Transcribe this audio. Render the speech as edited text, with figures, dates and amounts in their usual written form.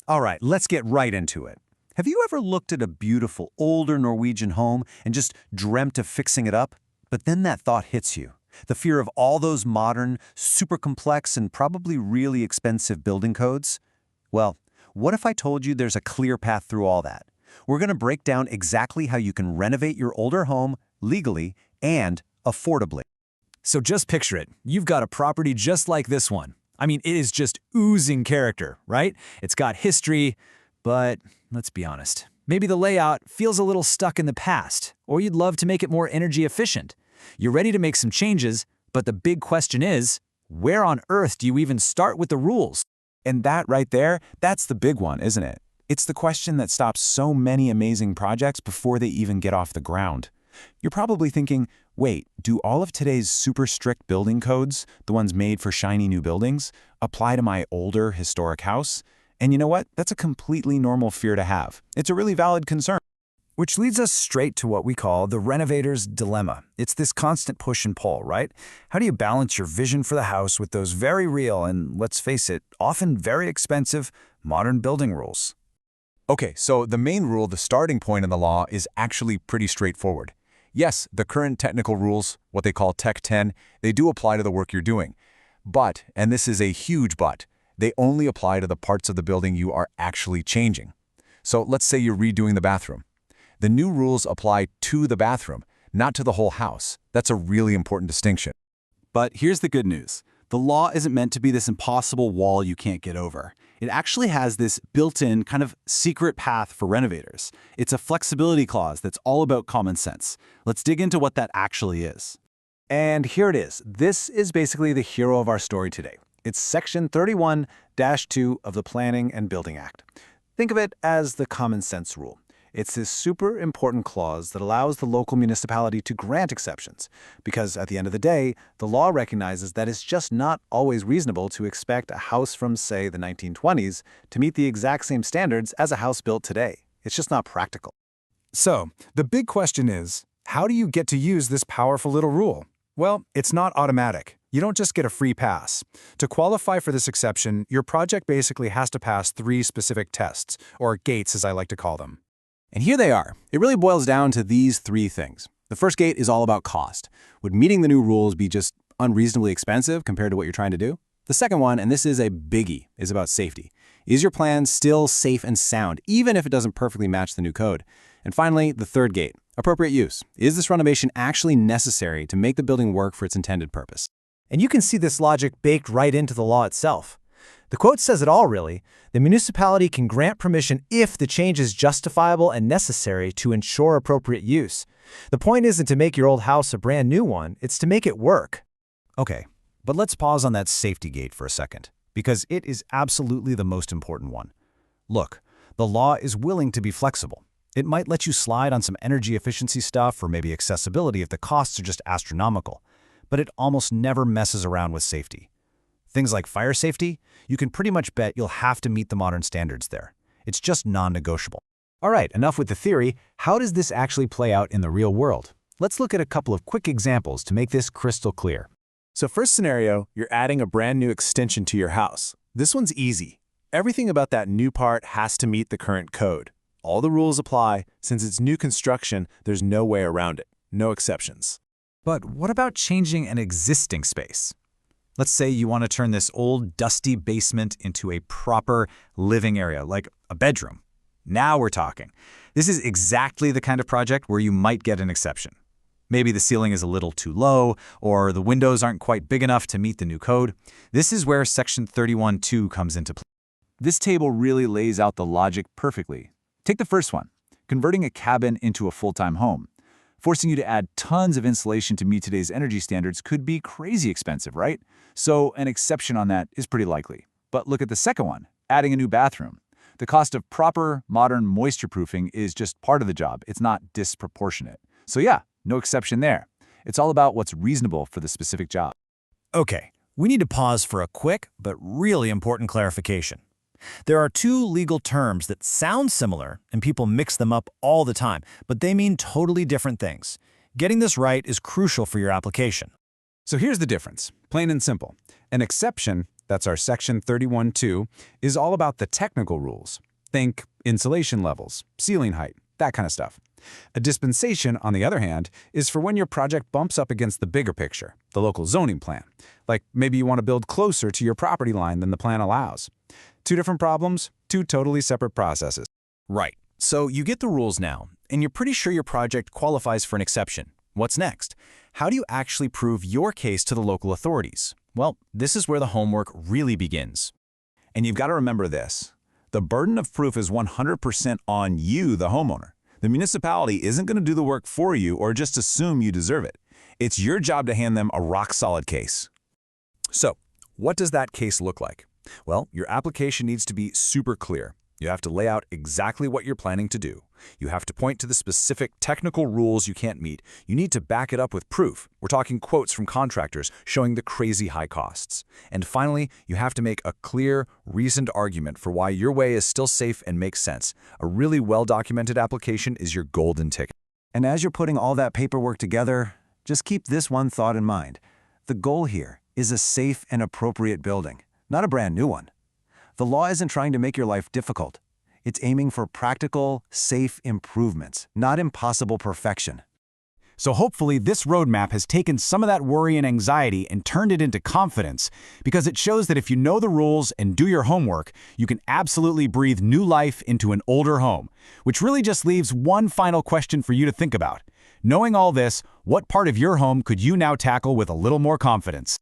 All right, let's get right into it. Have you ever looked at a beautiful older Norwegian home and just dreamt of fixing it up? But then that thought hits you. The fear of all those modern, super complex, and probably really expensive building codes? Well, what if I told you there's a clear path through all that? We're going to break down exactly how you can renovate your older home legally and affordably. So just picture it. You've got a property just like this one. I mean, it is just oozing character, right? It's got history, but let's be honest. Maybe the layout feels a little stuck in the past, or you'd love to make it more energy efficient. You're ready to make some changes, but the big question is, where on earth do you even start with the rules? And that right there, that's the big one, isn't it? It's the question that stops so many amazing projects before they even get off the ground. You're probably thinking, wait, do all of today's super strict building codes, the ones made for shiny new buildings, apply to my older historic house? And you know what? That's a completely normal fear to have. It's a really valid concern. Which leads us straight to what we call the renovator's dilemma. It's this constant push and pull, right? How do you balance your vision for the house with those very real and, let's face it, often very expensive modern building rules? Okay, so the main rule, the starting point in the law, is actually pretty straightforward. Yes, the current technical rules, what they call Tech 10, they do apply to the work you're doing. But, and this is a huge but, they only apply to the parts of the building you are actually changing. So let's say you're redoing the bathroom. The new rules apply to the bathroom, not to the whole house. That's a really important distinction. But here's the good news. The law isn't meant to be this impossible wall you can't get over. It actually has this built-in kind of secret path for renovators. It's a flexibility clause that's all about common sense. Let's dig into what that actually is. And here it is. This is basically the hero of our story today. It's Section 31-2 of the Planning and Building Act. Think of it as the common sense rule. It's this super important clause that allows the local municipality to grant exceptions, because at the end of the day, the law recognizes that it's just not always reasonable to expect a house from, say, the 1920s to meet the exact same standards as a house built today. It's just not practical. So, the big question is, how do you get to use this powerful little rule? Well, it's not automatic. You don't just get a free pass. To qualify for this exception, your project basically has to pass 3 specific tests, or gates as I like to call them. And here they are. It really boils down to these 3 things. The first gate is all about cost. Would meeting the new rules be just unreasonably expensive compared to what you're trying to do? The second one, and this is a biggie, is about safety. Is your plan still safe and sound, even if it doesn't perfectly match the new code? And finally, the third gate, appropriate use. Is this renovation actually necessary to make the building work for its intended purpose? And you can see this logic baked right into the law itself. The quote says it all, really. The municipality can grant permission if the change is justifiable and necessary to ensure appropriate use. The point isn't to make your old house a brand new one, it's to make it work. Okay, but let's pause on that safety gate for a second, because it is absolutely the most important one. Look, the law is willing to be flexible. It might let you slide on some energy efficiency stuff or maybe accessibility if the costs are just astronomical, but it almost never messes around with safety. Things like fire safety, you can pretty much bet you'll have to meet the modern standards there. It's just non-negotiable. All right, enough with the theory. How does this actually play out in the real world? Let's look at a couple of quick examples to make this crystal clear. So first scenario, you're adding a brand new extension to your house. This one's easy. Everything about that new part has to meet the current code. All the rules apply. Since it's new construction, there's no way around it. No exceptions. But what about changing an existing space? Let's say you want to turn this old, dusty basement into a proper living area, like a bedroom. Now we're talking. This is exactly the kind of project where you might get an exception. Maybe the ceiling is a little too low, or the windows aren't quite big enough to meet the new code. This is where Section 31-2 comes into play. This table really lays out the logic perfectly. Take the first one, converting a cabin into a full-time home. Forcing you to add tons of insulation to meet today's energy standards could be crazy expensive, right? So an exception on that is pretty likely. But look at the second one, adding a new bathroom. The cost of proper, modern moisture-proofing is just part of the job. It's not disproportionate. So yeah, no exception there. It's all about what's reasonable for the specific job. Okay, we need to pause for a quick but really important clarification. There are 2 legal terms that sound similar, and people mix them up all the time, but they mean totally different things. Getting this right is crucial for your application. So here's the difference, plain and simple. An exception that's our Section 31.2, is all about the technical rules. Think insulation levels, ceiling height, that kind of stuff. A dispensation, on the other hand, is for when your project bumps up against the bigger picture, the local zoning plan. Like maybe you want to build closer to your property line than the plan allows. Two different problems, two totally separate processes. Right. So you get the rules now, and you're pretty sure your project qualifies for an exception. What's next? How do you actually prove your case to the local authorities? Well, this is where the homework really begins. And you've got to remember this. The burden of proof is 100% on you, the homeowner. The municipality isn't going to do the work for you or just assume you deserve it. It's your job to hand them a rock-solid case. So, what does that case look like? Well, your application needs to be super clear. You have to lay out exactly what you're planning to do. You have to point to the specific technical rules you can't meet. You need to back it up with proof. We're talking quotes from contractors showing the crazy high costs. And finally, you have to make a clear, reasoned argument for why your way is still safe and makes sense. A really well-documented application is your golden ticket. And as you're putting all that paperwork together, just keep this one thought in mind. The goal here is a safe and appropriate building, not a brand new one. The law isn't trying to make your life difficult. It's aiming for practical, safe improvements, not impossible perfection. So hopefully this roadmap has taken some of that worry and anxiety and turned it into confidence, because it shows that if you know the rules and do your homework, you can absolutely breathe new life into an older home, which really just leaves one final question for you to think about. Knowing all this, what part of your home could you now tackle with a little more confidence?